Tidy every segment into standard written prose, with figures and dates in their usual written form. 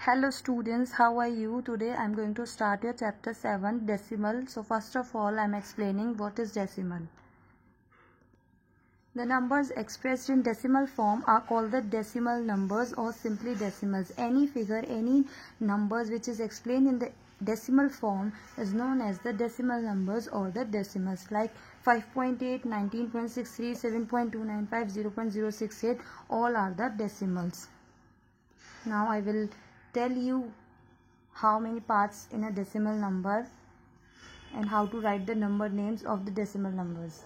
Hello students, how are you? Today I am going to start your chapter 7 decimal. So first of all I am explaining what is decimal. The numbers expressed in decimal form are called the decimal numbers or simply decimals. Any figure, any numbers which is explained in the decimal form is known as the decimal numbers or the decimals, like 5.8, 19.63, 7.295, 0.068, all are the decimals. Now I will tell you how many parts in a decimal number and how to write the number names of the decimal numbers.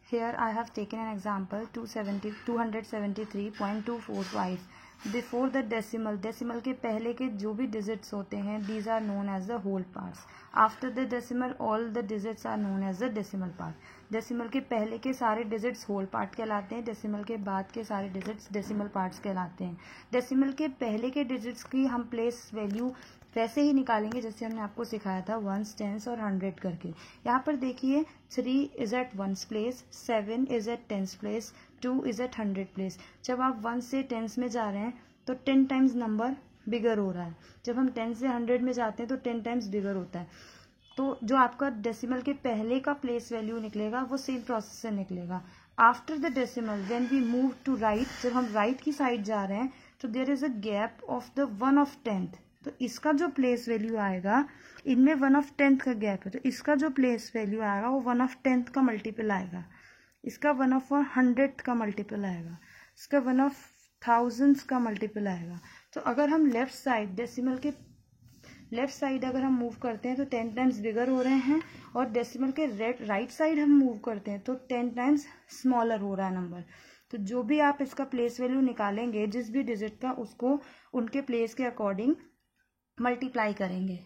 Here I have taken an example 273.245. Before the decimal के पहले के जो भी digits होते हैं these are known as the whole parts. After the decimal all the digits are known as the decimal part. decimal के पहले के सारे digits whole part कहलाते हैं, decimal के बाद के सारे digits decimal parts कहलाते हैं. decimal के पहले के digits की हम place value वैसे ही निकालेंगे जैसे हमने आपको सिखाया था वंस, टेंस और 100 करके. यहाँ पर देखिए 3 is at ones place, 7 is at tens place, 2 is at 100 place. जब आप 1 से टेंस में जा रहे हैं तो 10 टाइम्स नंबर बिगर हो रहा है. जब हम 10 से 100 में जाते हैं तो 10 टाइम्स बिगर होता है. तो जो आपका डेसिमल के पहले का प्लेस वैल्यू निकलेगा वो सेम प्रोसेस से निकलेगा. After the decimal when we move to right, जब हम राइट की साइड जा रहे हैं तो there is a gap of the 1/10. तो इसका जो प्लेस वैल्यू आएगा, इनमें 1/10 का गैप है तो इसका जो प्लेस वैल्यू आएगा वो 1/10 का मल्टीपल आएगा, इसका 1/100 का मल्टीपल आएगा, इसका 1/1000 का मल्टीपल आएगा. तो अगर हम लेफ्ट साइड डेसिमल के लेफ्ट साइड अगर हम मूव करते हैं तो 10 टाइम्स बिगर हो रहे हैं और डेसिमल के राइट साइड हम मूव करते हैं तो 10 टाइम्स स्मॉलर हो रहा है नंबर. तो जो भी आप इसका प्लेस वैल्यू निकालेंगे जिस भी डिजिट का उसको उनके प्लेस के अकॉर्डिंग मल्टीप्लाई करेंगे.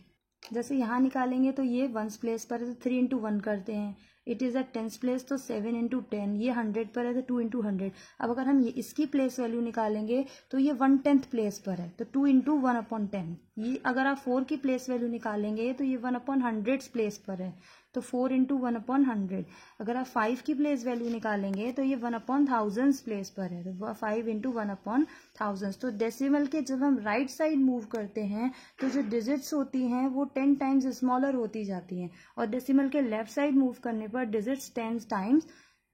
जैसे यहाँ निकालेंगे तो ये वंस प्लेस पर है तो 3 इंटू 1 करते हैं. It is at tens place तो 7 इंटू 10. ये 100 पर है तो 2 इंटू 100. अब अगर हम ये इसकी प्लेस वैल्यू निकालेंगे तो ये 1/10 प्लेस पर है तो 2 इंटू 1/10. ये अगर आप 4 की प्लेस वैल्यू निकालेंगे तो ये 1/100 प्लेस पर है तो 4 इंटू 1/100. अगर आप 5 की प्लेस वैल्यू निकालेंगे तो ये 1/1000 प्लेस पर है तो 5 इंटू 1/1000. तो डेसिमल के जब हम राइट साइड मूव करते हैं तो जो डिजिट्स होती हैं वो 10 टाइम्स स्मॉलर होती जाती हैं और डेसिमल के लेफ्ट साइड मूव करने पर डिजिट्स 10 टाइम्स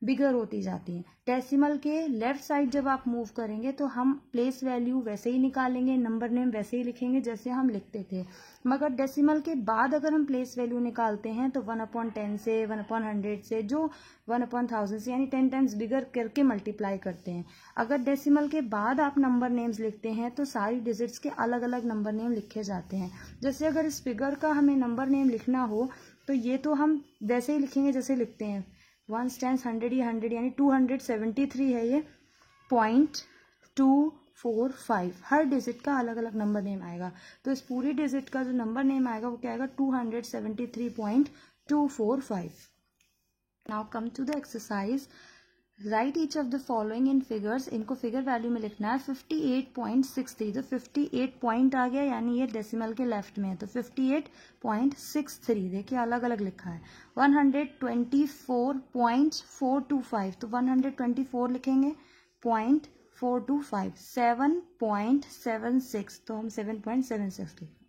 बिगर होती जाती हैं. डेसिमल के लेफ्ट साइड जब आप मूव करेंगे तो हम प्लेस वैल्यू वैसे ही निकालेंगे, नंबर नेम वैसे ही लिखेंगे जैसे हम लिखते थे. मगर डेसिमल के बाद अगर हम प्लेस वैल्यू निकालते हैं तो 1/10 से 1/100 से जो 1/1000 से यानी 10 टाइम्स बिगर करके मल्टीप्लाई करते हैं. अगर डेसिमल के बाद आप नंबर नेम्स लिखते हैं तो सारी डिजिट्स के अलग अलग नंबर नेम लिखे जाते हैं. जैसे अगर इस फिगर का हमें नंबर नेम लिखना हो तो ये तो हम वैसे ही लिखेंगे जैसे लिखते हैं 1 10 100 या 100 यानी 273 है ये 0.245. हर डिजिट का अलग अलग नंबर नेम आएगा तो इस पूरी डिजिट का जो नंबर नेम आएगा वो क्या आएगा 273.245. Now come to the exercise. Write each of the following in figures. इनको फिगर वैल्यू में लिखना है. 58.63 तो 58 पॉइंट आ गया यानी ये डेसिमल के लेफ्ट में है तो 58.63 देखिए अलग अलग लिखा है. 124.425 तो 124 लिखेंगे 0.425. 7.76 तो हम 7.76 लिखेंगे.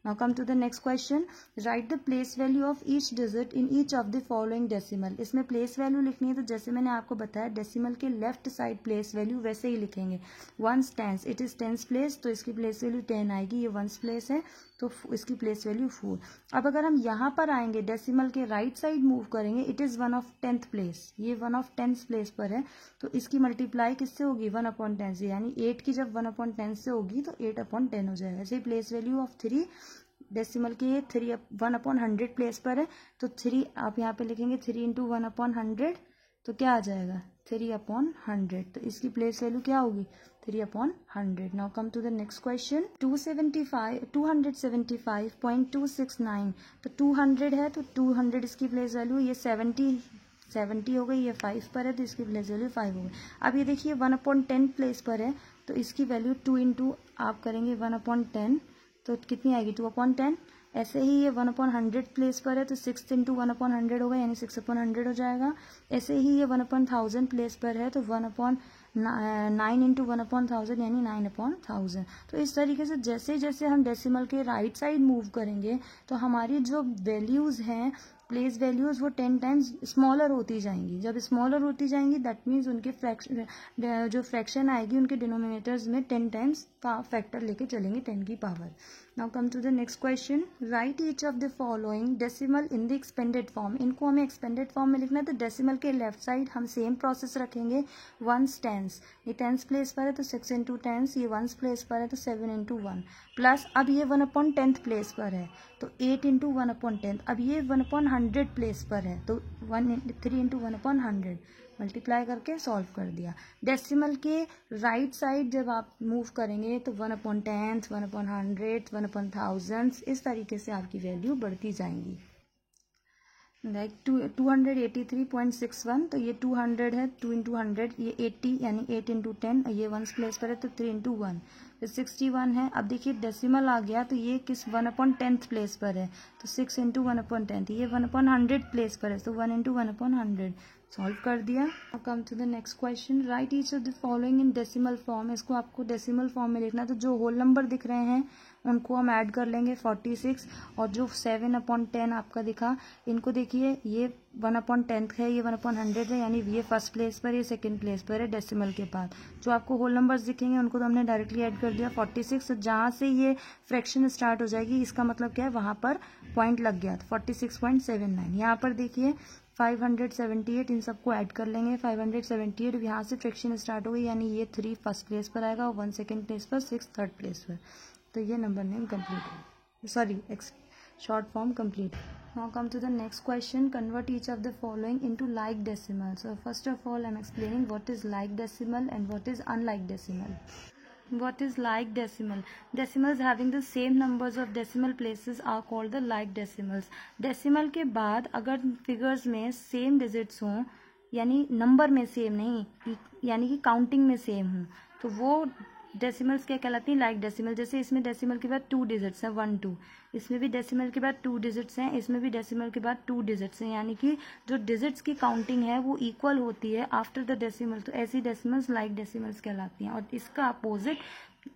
Now come to the next question. Write the place value of each digit in each of the following decimal. इसमें place value लिखनी है तो जैसे मैंने आपको बताया decimal के left side place value वैसे ही लिखेंगे. Ones tens, it is tens place तो इसकी place value 10 आएगी. ये ones place है तो इसकी place value 4. अब अगर हम यहाँ पर आएंगे decimal के right side move करेंगे it is 1/10th place. ये 1/10th place पर है तो इसकी multiply किससे होगी 1/10 से यानी 8 की जब 1/10 से होगी तो 8/10 हो जाएगा. ऐसे ही place value of 3 डेसिमल के 1/100 प्लेस पर है तो 3 आप यहाँ पे लिखेंगे 3 इंटू 1/100 तो क्या आ जाएगा 3/100. तो इसकी प्लेस वैल्यू क्या होगी 3/100. Now come to the next question. 275.269 तो 200 है तो 200 इसकी प्लेस वैल्यू. ये 70 हो गई, ये 5 पर है तो इसकी प्लेस वैल्यू 5 हो गई. अब ये देखिए 1/10 प्लेस पर है तो इसकी वैल्यू 2 इंटू आप करेंगे 1/10 तो कितनी आएगी 2/10. ऐसे ही ये 1/100 प्लेस पर है तो 6 इंटू 1/100 होगा यानी 6/100 हो जाएगा. ऐसे ही ये 1/1000 प्लेस पर है तो 1/1000 9 इंटू 1/1000 यानी 9/1000। तो इस तरीके से जैसे जैसे हम डेसिमल के राइट साइड मूव करेंगे तो हमारी जो वैल्यूज हैं, प्लेस वैल्यूज, वो 10 टाइम्स स्मॉलर होती जाएंगी। जब स्मॉलर होती जाएंगी दैट मीन्स उनके फ्रैक्शन, जो फ्रैक्शन आएगी उनके डिनोमिनेटर्स में 10 टाइम्स का फैक्टर लेके चलेंगे 10 की power. Now come to the next question, write each of the following decimal in the expanded form. इनको हमें एक्सपेंडेड फॉर्म में लिखना है, तो डेसिमल के लेफ्ट साइड हम सेम प्रोसेस रखेंगे। 1 टेंस, ये टेंस प्लेस पर है तो 6 इंटू टेंस, ये 1 प्लेस पर है तो 7 इंटू 1, प्लस अब ये 1/10 प्लेस पर है तो 8 इंटू 1/10, अब ये 1/100 प्लेस पर है तो 3 इंटू 1/100 मल्टीप्लाई करके सॉल्व कर दिया। डेसिमल के राइट साइड जब आप मूव करेंगे तो 1/10, 1/100, 1/1000 इस तरीके से आपकी वैल्यू बढ़ती जाएंगी। लाइक 283.61, तो ये 200 है, 2 इंटू 100 ये 80 यानी 8 इंटू 10, ये 1 प्लेस पर है तो 3 इंटू 1, फिर 61 है। अब देखिए डेसिमल आ गया तो ये किस 1/10 प्लेस पर है तो 6 इंटू 1/10, ये 1/100 प्लेस पर है तो 1 इंटू 1/100 सॉल्व कर दिया। Come to the next question, write each of the following in decimal form. इसको आपको डेसिमल फॉर्म में लिखना है, तो जो होल नंबर दिख रहे हैं उनको हम ऐड कर लेंगे 46, और जो 7/10 आपका दिखा, इनको देखिए ये 1/10 है, ये 1/100 है, यानी ये फर्स्ट प्लेस पर, ये सेकंड प्लेस पर है डेसिमल के बाद। जो आपको होल नंबर्स दिखेंगे उनको तो हमने डायरेक्टली ऐड कर दिया 46, तो जहाँ से ये फ्रैक्शन स्टार्ट हो जाएगी इसका मतलब क्या है, वहाँ पर पॉइंट लग गया, 46.79। यहाँ पर देखिए 578, इन सबको ऐड कर लेंगे 578, यहाँ से फ्रैक्शन स्टार्ट हो गई, यानी ये 3 फर्स्ट प्लेस पर आएगा और 1 सेकेंड प्लेस पर, 6 थर्ड प्लेस पर। तो ये नंबर नेम कंप्लीट है, sorry short form complete. Now come to the next question, convert each of the following into like decimal. So first of all I am explaining what is like decimal and what is unlike decimal. What is like decimal? Decimals having the same numbers of decimal places are called the like decimals. Decimal के बाद अगर figures में same digits हों, यानी number में same नहीं, यानी कि काउंटिंग में सेम हों, तो वो डेसिमल्स क्या कहलाती हैं, लाइक डेसिमल। जैसे इसमें डेसिमल के बाद 2 डिजिट्स हैं 1 2, इसमें भी डेसिमल के बाद 2 डिजिट्स हैं, इसमें भी डेसिमल के बाद 2 डिजिट्स हैं, यानी कि जो डिजिट्स की काउंटिंग है वो इक्वल होती है आफ्टर द डेसिमल, तो ऐसी डेसिमल्स लाइक डेसिमल्स कहलाती हैं। और इसका opposite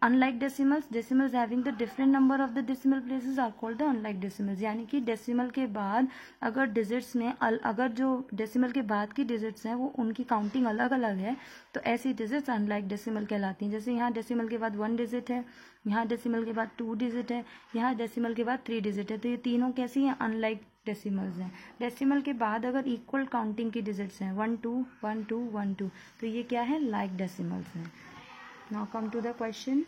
unlike decimals, decimals having the different number of the decimal places are called the unlike decimals. यानी कि डेसिमल के बाद अगर डिजिट्स में अगर जो डेसिमल के बाद की डिजिट्स हैं वो उनकी काउंटिंग अलग अलग है, तो ऐसी डिजिट्स अनलाइक डेसिमल कहलाती हैं। जैसे यहाँ डेसिमल के बाद 1 डिजिट है, यहाँ डेसिमल के बाद 2 डिजिट है, यहाँ डेसिमल के बाद 3 डिजिट है, तो ये तीनों कैसी हैं, अनलाइक डेसिमल्स हैं। डेसिमल के बाद अगर इक्वल काउंटिंग की डिजिट्स हैं 1 2 1 2 1 2, तो ये क्या है, लाइक डेसिमल्स हैं। Now come to the question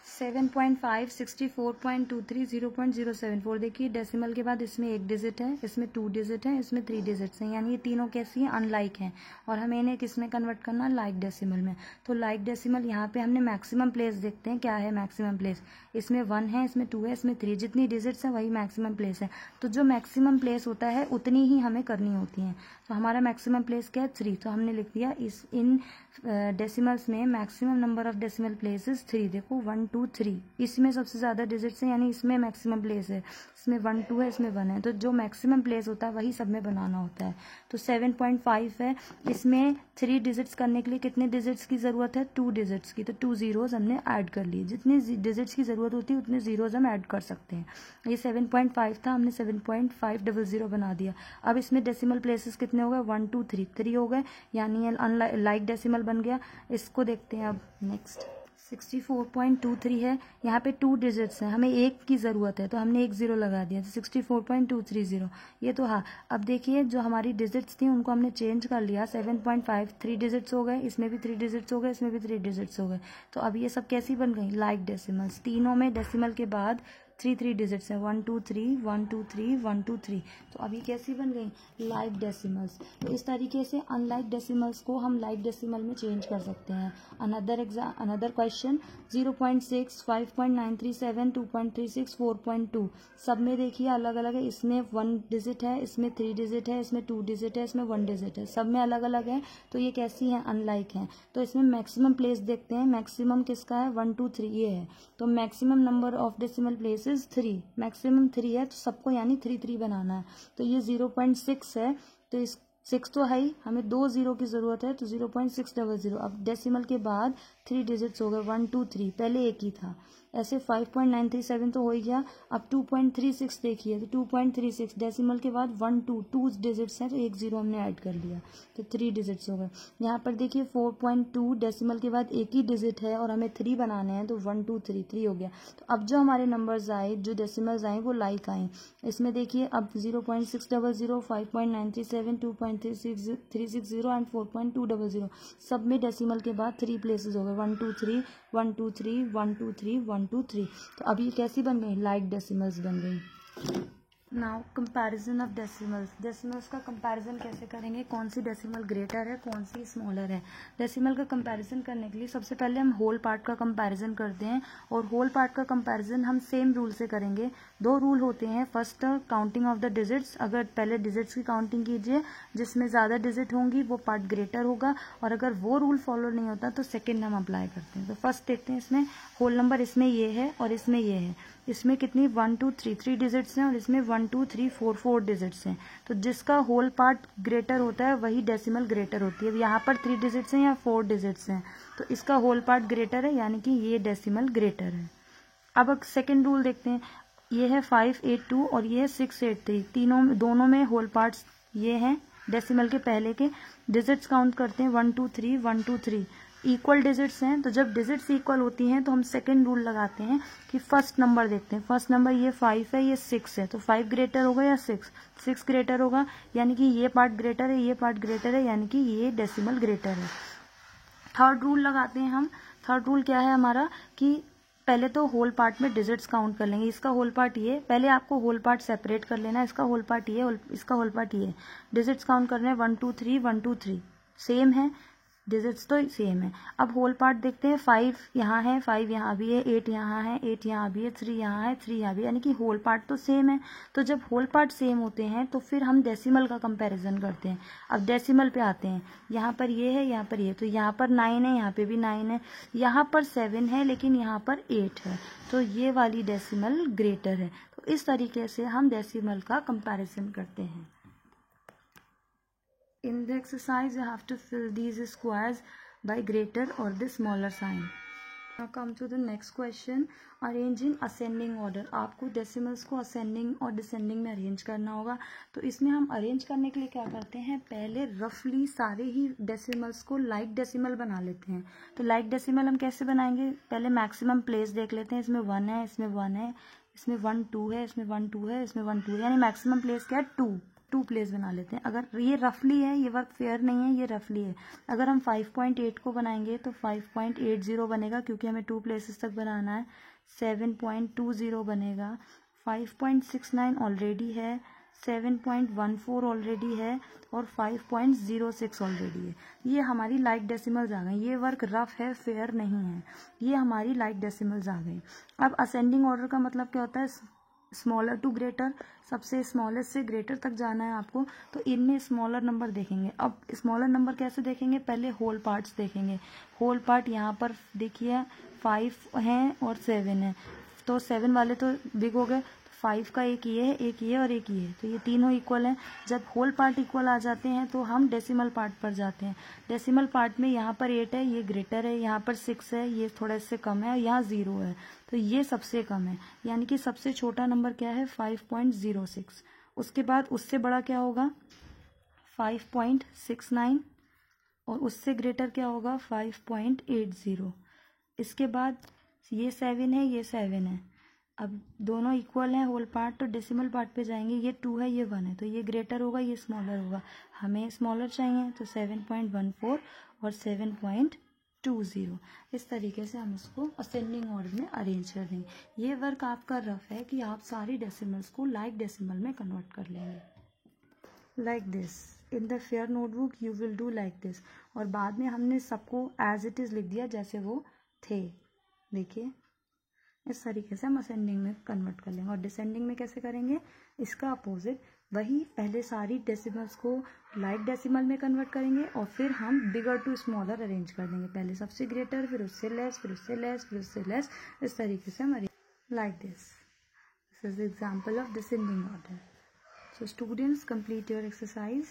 7.5 64.23 0.074। देखिए डेसिमल के बाद इसमें 1 डिजिट है, इसमें 2 डिजिट है, इसमें 3 डिजिट्स हैं, यानी ये तीनों कैसी हैं, अनलाइक हैं, और हमें इन्हें किस में कन्वर्ट करना, लाइक डेसिमल में। तो लाइक डेसिमल यहाँ पे हमने मैक्सिमम प्लेस देखते हैं, क्या है मैक्सिमम प्लेस, इसमें 1 है, इसमें 2 है, इसमें 3, जितनी डिजिट्स है वही मैक्सिमम प्लेस है। तो जो मैक्सिमम प्लेस होता है उतनी ही हमें करनी होती हैं। तो हमारा मैक्सिमम प्लेस क्या है, 3, तो हमने लिख दिया इन डेसिमल्स में maximum number of decimal places 3। देखो 1 2 3, इसमें सबसे ज़्यादा डिजिट्स हैं, यानी इसमें मैक्सिमम प्लेस है, इसमें 1 2 है, इसमें 1 है, तो जो मैक्सिमम प्लेस होता है वही सब में बनाना होता है। तो 7.5 है, इसमें 3 डिजिट्स करने के लिए कितने डिजिट्स की ज़रूरत है, 2 डिजिट्स की, तो 2 जीरोज़ हमने ऐड कर लिए, जितनी डिजिट्स की ज़रूरत होती है उतने जीरोज़ हम ऐड कर सकते हैं। ये 7.5 था, हमने 7.500 बना दिया। अब इसमें डेसिमल प्लेसेस कितने हो गए, 1 2 3, 3 हो गए, यानी लाइक डेसिमल बन गया। इसको देखते हैं अब नेक्स्ट 64.23 है, यहाँ पे 2 डिजिट्स हैं, हमें 1 की ज़रूरत है तो हमने 1 0 लगा दिया, तो 64.230 ये तो हाँ। अब देखिए जो हमारी डिजिट्स थी उनको हमने चेंज कर लिया, 7.5 3 डिजिट्स हो गए, इसमें भी 3 डिजिट्स हो गए, इसमें भी 3 डिजिट्स हो गए, तो अब ये सब कैसी बन गई, लाइक डेसिमल्स। तीनों में डेसिमल के बाद 3 डिजिट्स हैं, 1 2 3 1 2 3 1 2 3, तो अभी कैसी बन गई, लाइक डेसिमल्स। तो इस तरीके से अनलाइक डेसिमल्स को हम लाइक डेसिमल में चेंज कर सकते हैं। अनदर क्वेश्चन 0.6 5.937 2.36 4.2, सब में देखिए अलग अलग है, इसमें 1 डिजिट है, इसमें 3 डिजिट है, इसमें 2 डिजिट है, इसमें 1 डिजिट है, सब में अलग अलग है, तो ये कैसी है, अनलाइक है। तो इसमें मैक्सिमम प्लेस देखते हैं, मैक्सिमम किसका है, 1 2 3 ये है, तो maximum number of decimal places 3, maximum 3 है, तो सबको यानी 3 3 बनाना है, तो ये 0.6 है, तो इस 6 तो है ही, हमें 2 0 की ज़रूरत है, तो 0.600। अब डेसिमल के बाद 3 डिजिट्स हो गए, 1 2 3, पहले एक ही था। ऐसे 5.937 तो हो ही गया। अब 2.36 देखिए, तो 2.36 डेसिमल के बाद 1 2 डिजिट्स हैं, तो एक 0 हमने ऐड कर लिया, तो 3 डिजिट्स हो गए। यहाँ पर देखिए 4.2 डेसिमल के बाद एक ही डिजिट है और हमें 3 बनाने हैं, तो 1 2 3 हो गया। तो अब जो हमारे नंबर्स आए, जो डेसिमल्स आए, वो लाइक आए। इसमें देखिए अब 0.600, 5.937, 2.360 एंड 4.200 सब में डेसिमल के बाद 3 प्लेसेस हो गए, 1 2 3 1 2 3 1 2 3 1 2 3। तो अब ये कैसी बन गई? लाइक डेसिमल्स बन गई। Now comparison of decimals. Decimals का कंपैरिजन कैसे करेंगे? कौन सी डेसिमल ग्रेटर है, कौन सी स्मॉलर है? डेसिमल का कंपैरिजन करने के लिए सबसे पहले हम होल पार्ट का कंपैरिजन करते हैं, और होल पार्ट का कंपैरिजन हम सेम रूल से करेंगे। 2 रूल होते हैं। First, counting of the digits. अगर पहले डिजिट्स की काउंटिंग कीजिए, जिसमें ज़्यादा डिजिट होंगी वो पार्ट ग्रेटर होगा, और अगर वो रूल फॉलो नहीं होता तो सेकेंड हम अप्लाई करते हैं। तो फर्स्ट देखते हैं, इसमें होल नंबर इसमें ये है और इसमें ये है। इसमें कितनी 1 2 3 डिजिट्स हैं और इसमें 1 2 3 4 डिजिट्स हैं। तो जिसका होल पार्ट ग्रेटर होता है वही डेसिमल ग्रेटर होती है। यहाँ पर 3 डिजिट्स हैं या 4 डिजिट्स हैं, तो इसका होल पार्ट ग्रेटर है, यानी कि ये डेसिमल ग्रेटर है। अब सेकेंड रूल देखते हैं। ये है 582 और ये है 683, दोनों में होल पार्ट्स ये हैं, डेसिमल के पहले के। डिजिट्स काउंट करते हैं, 1 2 3 1 2 3 इक्वल डिजिट्स हैं। तो जब डिजिट्स इक्वल होती हैं तो हम सेकंड रूल लगाते हैं कि फर्स्ट नंबर देखते हैं। फर्स्ट नंबर ये 5 है, ये 6 है, तो 5 ग्रेटर होगा या 6 ग्रेटर होगा, यानी कि ये पार्ट ग्रेटर है, ये पार्ट ग्रेटर है, यानी कि ये डेसिमल ग्रेटर है। थर्ड रूल लगाते हैं हम। थर्ड रूल क्या है हमारा, कि पहले तो होल पार्ट में डिजिट्स काउंट कर लेंगे। इसका होल पार्ट ये, पहले आपको होल पार्ट सेपरेट कर लेना है। इसका होल पार्ट ये, इसका होल पार्ट ये। डिजिट्स काउंट करने हैं 1 2 3 1 2 3, सेम है, डिजिट्स तो सेम है। अब होल पार्ट देखते हैं। 5 यहाँ है, 5 यहाँ भी है, 8 यहाँ है, 8 यहाँ भी है, 3 यहाँ है, 3 यहाँ भी, यानी कि होल पार्ट तो सेम है। तो जब होल पार्ट सेम होते हैं तो फिर हम डेसिमल का कंपैरिजन करते हैं। अब डेसिमल पे आते हैं। यहाँ पर ये है, यहाँ पर ये, तो यहाँ पर 9 है, यहाँ पे भी 9 है, यहाँ पर 7 है, लेकिन यहाँ पर 8 है, तो ये वाली डेसिमल ग्रेटर है। तो इस तरीके से हम डेसिमल का कंपैरिजन करते हैं। In the exercise, you have to fill these squares by greater or the smaller sign. Now come to the next question. Arrange in ascending order. आपको decimals को ascending और descending में arrange करना होगा। तो इसमें हम arrange करने के लिए क्या करते हैं, पहले roughly सारे ही decimals को like decimal बना लेते हैं। तो like decimal हम कैसे बनाएंगे, पहले maximum place देख लेते हैं। इसमें 1 है, इसमें 1 है, इसमें 1 2 है, इसमें 1 2 है, इसमें 1 2 है, यानी maximum place क्या है, 2 प्लेस बना लेते हैं। अगर ये रफली है, ये वर्क फेयर नहीं है, ये रफली है। अगर हम 5.8 को बनाएंगे तो 5.80 बनेगा, क्योंकि हमें 2 प्लेसेस तक बनाना है। 7.20 बनेगा। 5.69 ऑलरेडी है, 7.14 ऑलरेडी है, और 5.06 ऑलरेडी है। ये हमारी लाइक डेसिमल्स आ गई। ये वर्क रफ है, फेयर नहीं है, ये हमारी लाइक डेसिमल्स आ गई। अब असेंडिंग ऑर्डर का मतलब क्या होता है, स्मॉलर टू ग्रेटर, सबसे स्मॉलेस्ट से ग्रेटर तक जाना है आपको। तो इनमें स्मॉलर नंबर देखेंगे। अब स्मॉलर नंबर कैसे देखेंगे, पहले होल पार्ट्स देखेंगे। होल पार्ट यहाँ पर देखिए 5 हैं और 7 है, तो 7 वाले तो बिग हो गए। 5 का एक ये है, एक ये और एक ये, तो ये तीनों इक्वल हैं। जब होल पार्ट इक्वल आ जाते हैं तो हम डेसिमल पार्ट पर जाते हैं। डेसिमल पार्ट में यहाँ पर 8 है, ये ग्रेटर है, यहाँ पर 6 है, ये थोड़ा इससे कम है, और यहाँ 0 है, तो ये सबसे कम है, यानी कि सबसे छोटा नंबर क्या है, 5.06। उसके बाद उससे बड़ा क्या होगा, 5.69, और उससे ग्रेटर क्या होगा, 5.80। इसके बाद ये 7 है, ये 7 है। अब दोनों इक्वल हैं होल पार्ट, तो डेसिमल पार्ट पे जाएंगे। ये 2 है, ये 1 है, तो ये ग्रेटर होगा, ये स्मॉलर होगा। हमें स्मॉलर चाहिए, तो 7.14 और 7.20। इस तरीके से हम इसको असेंडिंग ऑर्डर में अरेंज कर देंगे। ये वर्क आपका रफ है कि आप सारी डेसिमल्स को लाइक डेसिमल में कन्वर्ट कर लेंगे। Like this in the fair notebook you will do like this. और बाद में हमने सबको एज इट इज़ लिख दिया जैसे वो थे। देखिए इस तरीके से हम असेंडिंग में कन्वर्ट कर लेंगे। और डिसेंडिंग में कैसे करेंगे, इसका अपोजिट, वही पहले सारी डेसिमल्स को लाइक डेसिमल में कन्वर्ट करेंगे और फिर हम बिगर टू स्मॉलर अरेंज कर देंगे। पहले सबसे ग्रेटर, फिर उससे लेस, फिर उससे लेस, फिर उससे लेस, इस तरीके से हम arrange like this is the example of descending order. So students, complete your exercise.